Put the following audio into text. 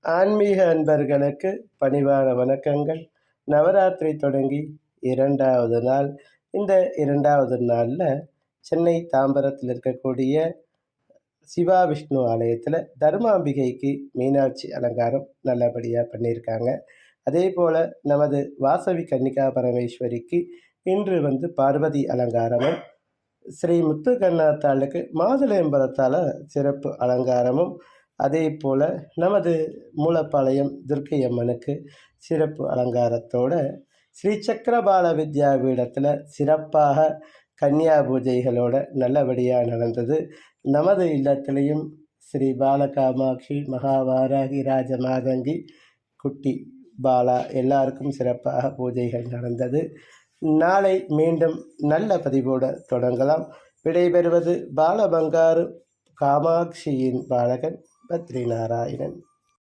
ஆன்மீக அன்பர்களுக்கு பணிவான வணக்கங்கள். நவராத்திரி தொடங்கி 2வது நாள். இந்த 2வது நாளில் சென்னை தாம்பரத்தில் இருக்கக்கூடிய சிவா விஷ்ணு ஆலயத்தில் தர்மாம்பிகைக்கு மீனாட்சி அலங்காரம் நல்லபடியாக பண்ணியிருக்காங்க. அதே போல் நமது வாசவி கன்னிகா பரமேஸ்வரிக்கு இன்று பார்வதி அலங்காரமும், ஸ்ரீ முத்துக்கண்ணாத்தாளுக்கு மாதுளம்பழத்தால் சிறப்பு அலங்காரமும், அதே போல் நமது மூலப்பாளையம் துர்க்கை அம்மனுக்கு சிறப்பு அலங்காரத்தோடு ஸ்ரீ சக்கரபால வித்யா பீடத்தில் சிறப்பாக கன்னியா பூஜைகளோட நல்லபடியாக நடந்தது. நமது இல்லத்திலையும் ஸ்ரீ பாலகாமாட்சி மகாவாராகி ராஜமாதங்கி குட்டி பாலா எல்லாருக்கும் சிறப்பாக பூஜைகள் நடந்தது. நாளை மீண்டும் நல்ல பதிவோடு தொடங்கலாம். விடைபெறுவது பாலபங்காரு காமாட்சியின் பாலகன் பத்ரிநாராயணன்.